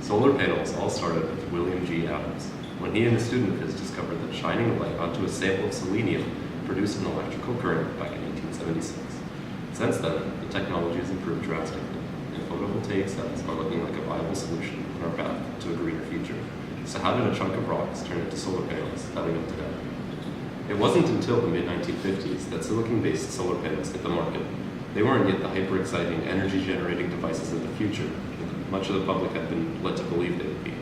Solar panels all started with William G. Adams, when he and a student of his discovered that shining a light onto a sample of selenium produced an electrical current back in 1876. Since then, the technology has improved drastically, and photovoltaic cells are looking like a viable solution on our path to a greener future. So how did a chunk of rocks turn into solar panels that we know today? It wasn't until the mid-1950s that silicon-based solar panels hit the market. They weren't yet the hyper-exciting energy-generating devices of the future that much of the public had been led to believe they would be.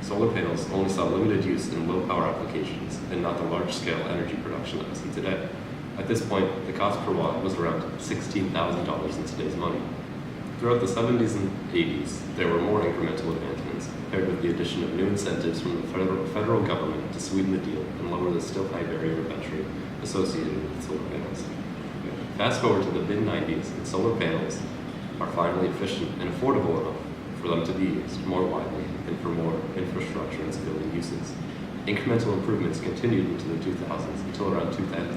Solar panels only saw limited use in low-power applications and not the large-scale energy production that we see today. At this point, the cost per watt was around $16,000 in today's money. Throughout the 70s and 80s, there were more incremental advancements, paired with the addition of new incentives from the federal government to sweeten the deal and lower the still high barrier of entry associated with solar panels. Fast forward to the mid-90s, and solar panels are finally efficient and affordable enough for them to be used more widely and for more infrastructure and civilian uses. Incremental improvements continued into the 2000s until around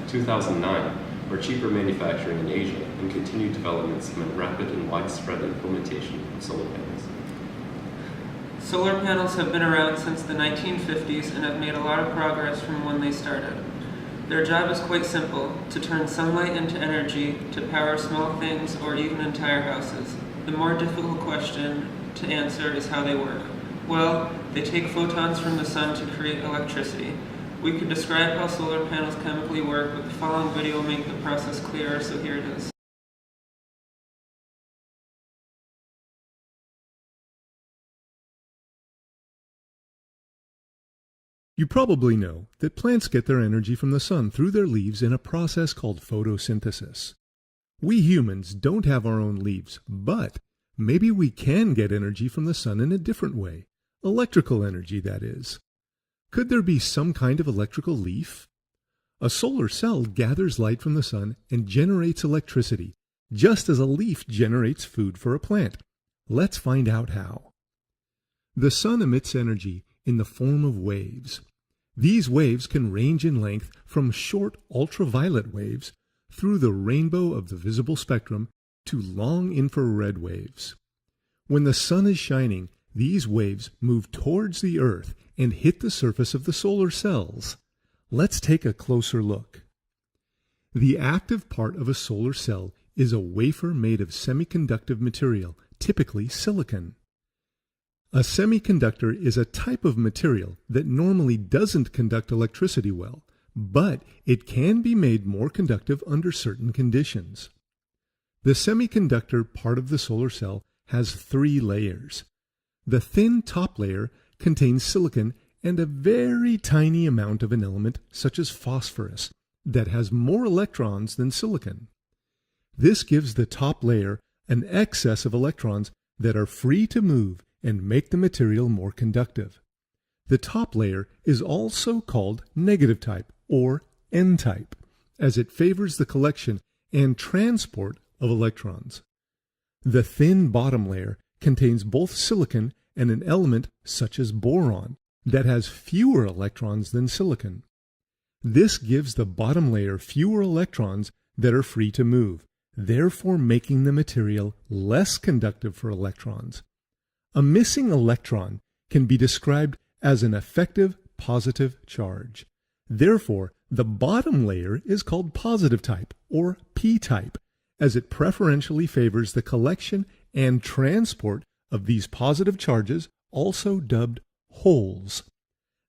2009, where cheaper manufacturing in Asia and continued developments meant rapid and widespread implementation of solar panels. Solar panels have been around since the 1950s and have made a lot of progress from when they started. Their job is quite simple, to turn sunlight into energy to power small things or even entire houses. The more difficult question to answer is how they work. Well, they take photons from the sun to create electricity. We could describe how solar panels chemically work, but the following video will make the process clearer, so here it is. You probably know that plants get their energy from the sun through their leaves in a process called photosynthesis. We humans don't have our own leaves, but maybe we can get energy from the sun in a different way. Electrical energy, that is. Could there be some kind of electrical leaf? A solar cell gathers light from the sun and generates electricity, just as a leaf generates food for a plant. Let's find out how. The sun emits energy in the form of waves. These waves can range in length from short ultraviolet waves through the rainbow of the visible spectrum to long infrared waves. When the sun is shining, these waves move towards the Earth and hit the surface of the solar cells. Let's take a closer look. The active part of a solar cell is a wafer made of semiconductive material, typically silicon. A semiconductor is a type of material that normally doesn't conduct electricity well, but it can be made more conductive under certain conditions. The semiconductor part of the solar cell has 3 layers. The thin top layer contains silicon and a very tiny amount of an element such as phosphorus that has more electrons than silicon. This gives the top layer an excess of electrons that are free to move and make the material more conductive. The top layer is also called negative type or N-type, as it favors the collection and transport of electrons. The thin bottom layer contains both silicon and an element such as boron that has fewer electrons than silicon. This gives the bottom layer fewer electrons that are free to move, therefore making the material less conductive for electrons. A missing electron can be described as an effective positive charge. Therefore, the bottom layer is called positive type or P-type, as it preferentially favors the collection and transport of these positive charges, also dubbed holes.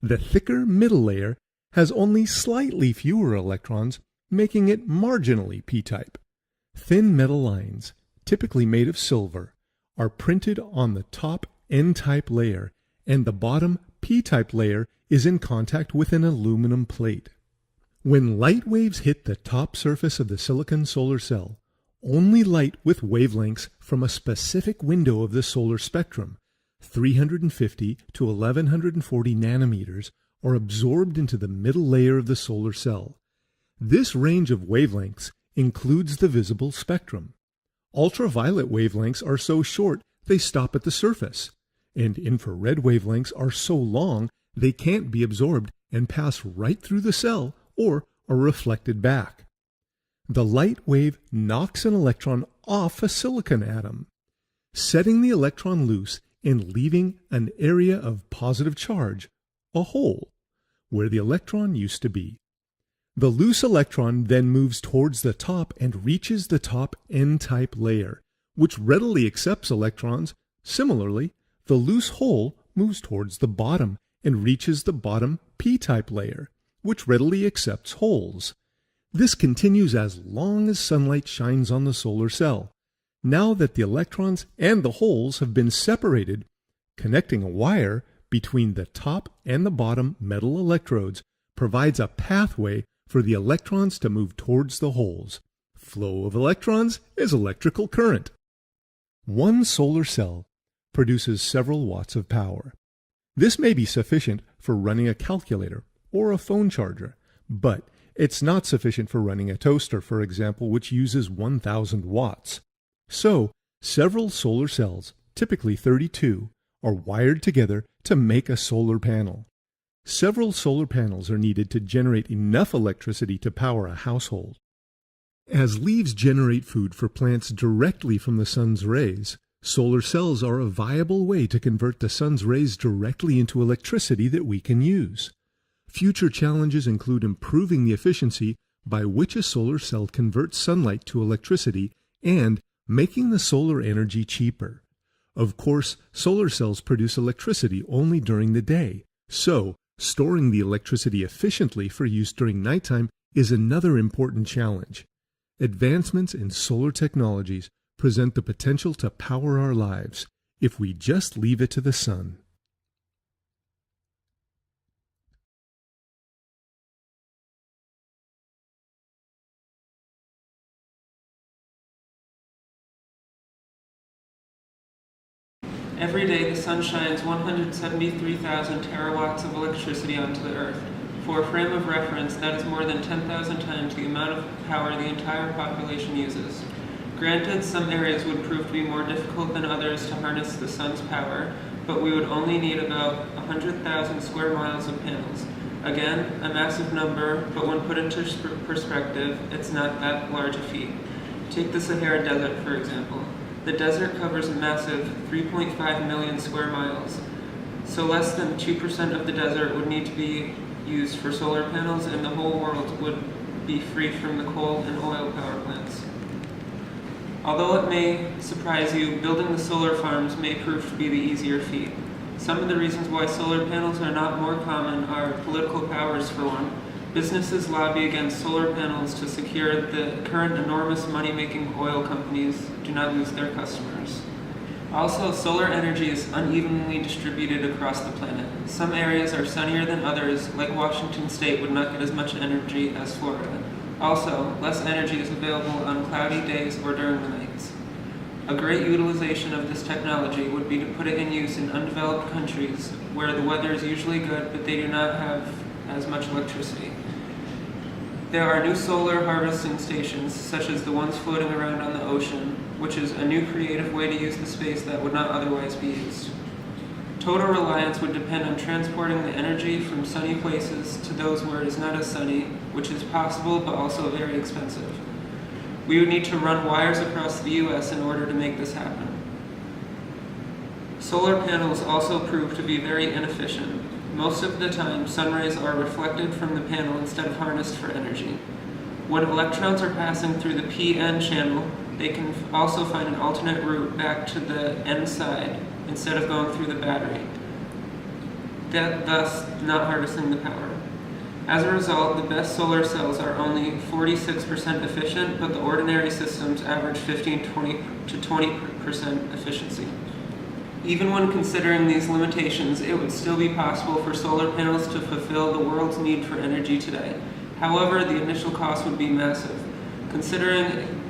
The thicker middle layer has only slightly fewer electrons, making it marginally P-type. Thin metal lines, typically made of silver, are printed on the top N-type layer, and the bottom P-type layer is in contact with an aluminum plate. When light waves hit the top surface of the silicon solar cell, only light with wavelengths from a specific window of the solar spectrum, 350 to 1140 nanometers, are absorbed into the middle layer of the solar cell. This range of wavelengths includes the visible spectrum. Ultraviolet wavelengths are so short they stop at the surface, and infrared wavelengths are so long they can't be absorbed and pass right through the cell or are reflected back. The light wave knocks an electron off a silicon atom. Setting the electron loose and leaving an area of positive charge, a hole, where the electron used to be. The loose electron then moves towards the top and reaches the top N-type layer, which readily accepts electrons. Similarly, the loose hole moves towards the bottom and reaches the bottom P-type layer, which readily accepts holes. This continues as long as sunlight shines on the solar cell. Now that the electrons and the holes have been separated, connecting a wire between the top and the bottom metal electrodes provides a pathway for the electrons to move towards the holes. Flow of electrons is electrical current. One solar cell produces several watts of power. This may be sufficient for running a calculator or a phone charger, but it's not sufficient for running a toaster, for example, which uses 1,000 watts. So, several solar cells, typically 32, are wired together to make a solar panel. Several solar panels are needed to generate enough electricity to power a household. As leaves generate food for plants directly from the sun's rays, solar cells are a viable way to convert the sun's rays directly into electricity that we can use. Future challenges include improving the efficiency by which a solar cell converts sunlight to electricity and making the solar energy cheaper. Of course, solar cells produce electricity only during the day, so storing the electricity efficiently for use during nighttime is another important challenge. Advancements in solar technologies present the potential to power our lives if we just leave it to the sun. Every day, the sun shines 173,000 terawatts of electricity onto the Earth. For a frame of reference, that is more than 10,000 times the amount of power the entire population uses. Granted, some areas would prove to be more difficult than others to harness the sun's power, but we would only need about 100,000 square miles of panels. Again, a massive number, but when put into perspective, it's not that large a feat. Take the Sahara Desert, for example. The desert covers a massive 3.5 million square miles, so less than 2% of the desert would need to be used for solar panels, and the whole world would be free from the coal and oil power plants. Although it may surprise you, building the solar farms may prove to be the easier feat. Some of the reasons why solar panels are not more common are political powers, for one. Businesses lobby against solar panels to secure the current enormous money-making oil companies do not lose their customers. Also, solar energy is unevenly distributed across the planet. Some areas are sunnier than others, like Washington State would not get as much energy as Florida. Also, less energy is available on cloudy days or during the nights. A great utilization of this technology would be to put it in use in undeveloped countries where the weather is usually good, but they do not have as much electricity. There are new solar harvesting stations, such as the ones floating around on the ocean, which is a new creative way to use the space that would not otherwise be used. Total reliance would depend on transporting the energy from sunny places to those where it is not as sunny, which is possible but also very expensive. We would need to run wires across the US in order to make this happen. Solar panels also prove to be very inefficient. Most of the time, sun rays are reflected from the panel instead of harnessed for energy. When electrons are passing through the p-n channel, they can also find an alternate route back to the n side instead of going through the battery, thus not harnessing the power. As a result, the best solar cells are only 46% efficient, but the ordinary systems average 15 to 20% efficiency. Even when considering these limitations, it would still be possible for solar panels to fulfill the world's need for energy today. However, the initial cost would be massive. Considering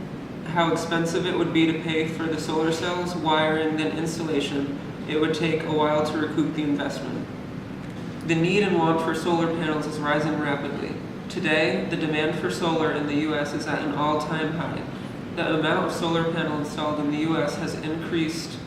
how expensive it would be to pay for the solar cells, wiring, then installation, it would take a while to recoup the investment. The need and want for solar panels is rising rapidly. Today, the demand for solar in the US is at an all-time high. The amount of solar panels installed in the US has increased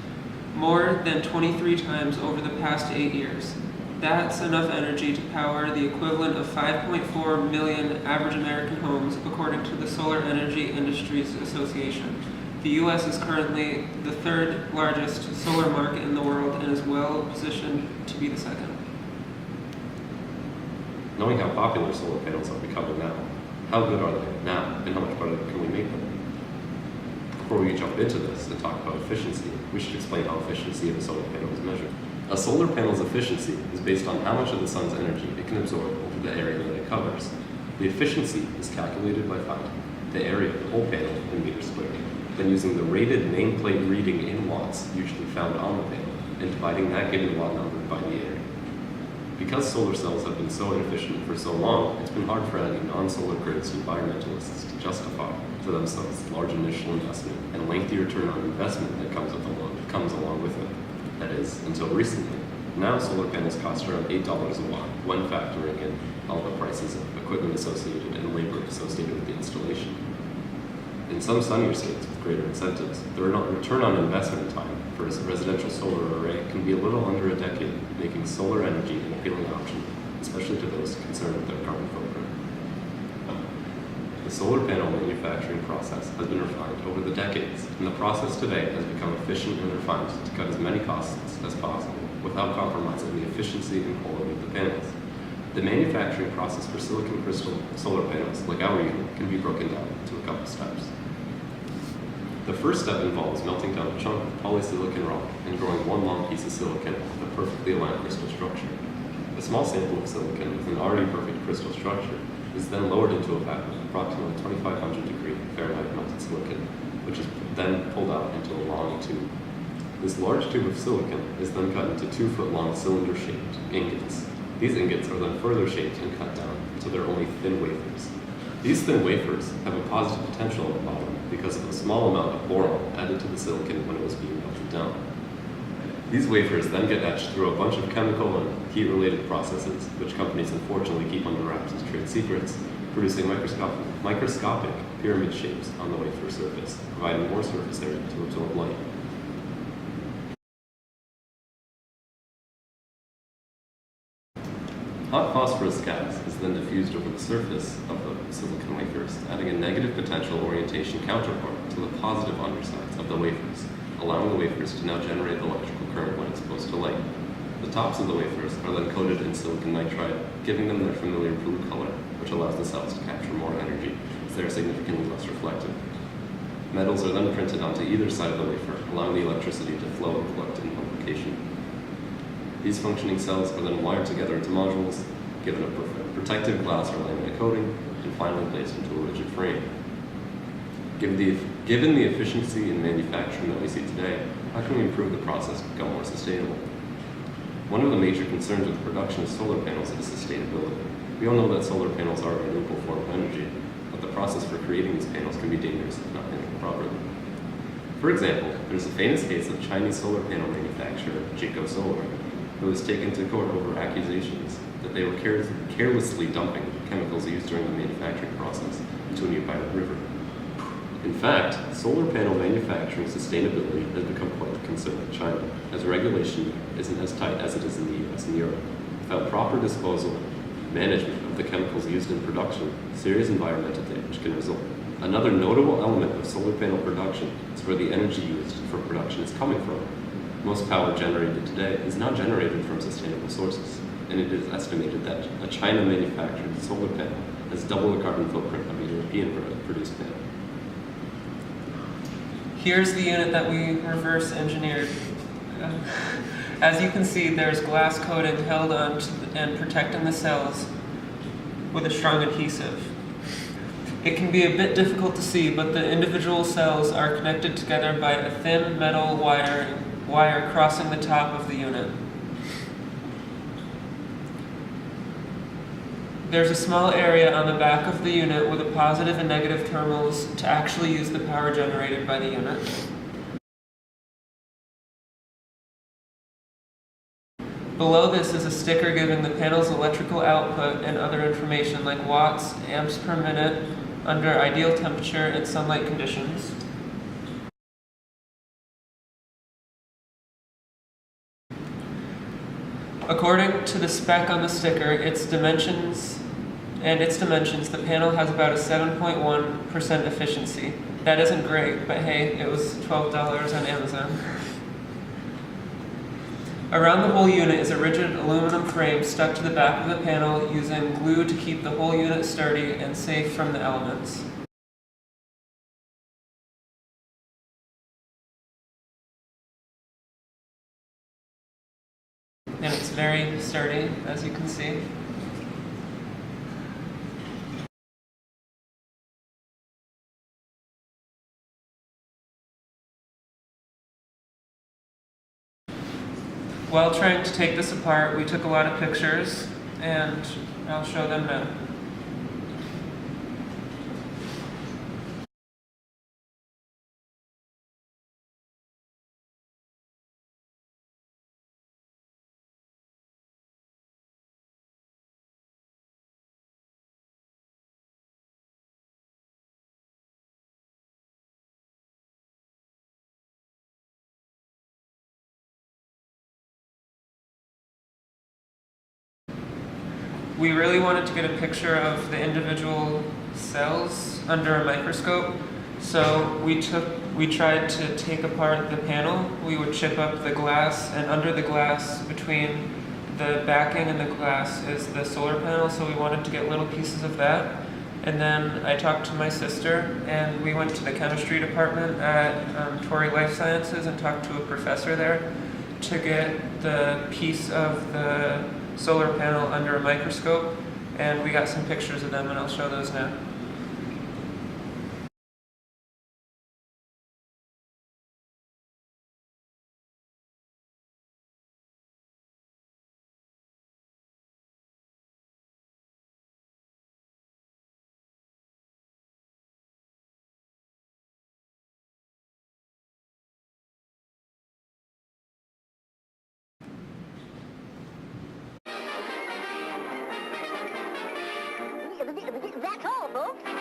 more than 23 times over the past 8 years. That's enough energy to power the equivalent of 5.4 million average American homes, according to the Solar Energy Industries Association. The US is currently the third largest solar market in the world and is well positioned to be the second. Knowing how popular solar panels are becoming now, how good are they now, and how much better can we make them? Before we jump into this and talk about efficiency, we should explain how efficiency of a solar panel is measured. A solar panel's efficiency is based on how much of the sun's energy it can absorb over the area that it covers. The efficiency is calculated by finding the area of the whole panel in meters squared, then using the rated nameplate reading in watts usually found on the panel, and dividing that given watt number by the area. Because solar cells have been so inefficient for so long, it's been hard for any non-solar critics and environmentalists to justify to themselves the large initial investment and lengthy return on investment that comes along with it. That is, until recently. Now solar panels cost around $8 a watt when factoring in all the prices of equipment associated and labor associated with the installation. In some sunnier states with greater incentives, the return on investment time for a residential solar array can be a little under a decade, making solar energy an appealing option, especially to those concerned with their carbon footprint. The solar panel manufacturing process has been refined over the decades, and the process today has become efficient and refined to cut as many costs as possible without compromising the efficiency and quality of the panels. The manufacturing process for silicon crystal solar panels, like our unit, can be broken down into a couple steps. The first step involves melting down a chunk of polysilicon rock and growing one long piece of silicon with a perfectly aligned crystal structure. A small sample of silicon with an already perfect crystal structure is then lowered into a vat with approximately 2500 degree Fahrenheit melted silicon, which is then pulled out into a long tube. This large tube of silicon is then cut into 2-foot-long cylinder-shaped ingots. These ingots are then further shaped and cut down until they're only thin wafers. These thin wafers have a positive potential at the bottom because of the small amount of boron added to the silicon when it was being melted down. These wafers then get etched through a bunch of chemical and heat-related processes, which companies unfortunately keep under wraps as trade secrets, producing microscopic pyramid shapes on the wafer surface, providing more surface area to absorb light. Hot phosphorus gas is then diffused over the surface of the silicon wafers, adding a negative potential orientation counterpart to the positive undersides of the wafers, allowing the wafers to now generate electrical current when exposed to light. The tops of the wafers are then coated in silicon nitride, giving them their familiar blue color, which allows the cells to capture more energy, as they are significantly less reflective. Metals are then printed onto either side of the wafer, allowing the electricity to flow and collect in one location. These functioning cells are then wired together into modules, given a protective glass or laminate coating, and finally placed into a rigid frame. Given the efficiency in manufacturing that we see today, how can we improve the process to become more sustainable? One of the major concerns with the production of solar panels is sustainability. We all know that solar panels are a renewable form of energy, but the process for creating these panels can be dangerous if not handled properly. For example, there's a famous case of Chinese solar panel manufacturer Jinko Solar, who was taken to court over accusations that they were carelessly dumping chemicals used during the manufacturing process into a nearby river. In fact, solar panel manufacturing sustainability has become quite a concern in China, as regulation isn't as tight as it is in the US and Europe. Without proper disposal and management of the chemicals used in production, serious environmental damage can result. Another notable element of solar panel production is where the energy used for production is coming from. Most power generated today is not generated from sustainable sources, and it is estimated that a China-manufactured solar panel has double the carbon footprint of a European-produced panel. Here's the unit that we reverse engineered. As you can see, there's glass coating held on and protecting the cells with a strong adhesive. It can be a bit difficult to see, but the individual cells are connected together by a thin metal wire crossing the top of the unit. There's a small area on the back of the unit with a positive and negative terminals to actually use the power generated by the unit. Below this is a sticker giving the panel's electrical output and other information like watts, amps per minute, under ideal temperature and sunlight conditions. According to the spec on the sticker, its dimensions, the panel has about a 7.1% efficiency. That isn't great, but hey, it was $12 on Amazon. Around the whole unit is a rigid aluminum frame stuck to the back of the panel using glue to keep the whole unit sturdy and safe from the elements. And it's very sturdy, as you can see. While trying to take this apart, we took a lot of pictures, and I'll show them now. We really wanted to get a picture of the individual cells under a microscope, so we tried to take apart the panel. We would chip up the glass, and under the glass, between the backing and the glass, is the solar panel, so we wanted to get little pieces of that. And then I talked to my sister, and we went to the chemistry department at Torrey Life Sciences and talked to a professor there to get the piece of the solar panel under a microscope, and we got some pictures of them, and I'll show those now. That's all, folks.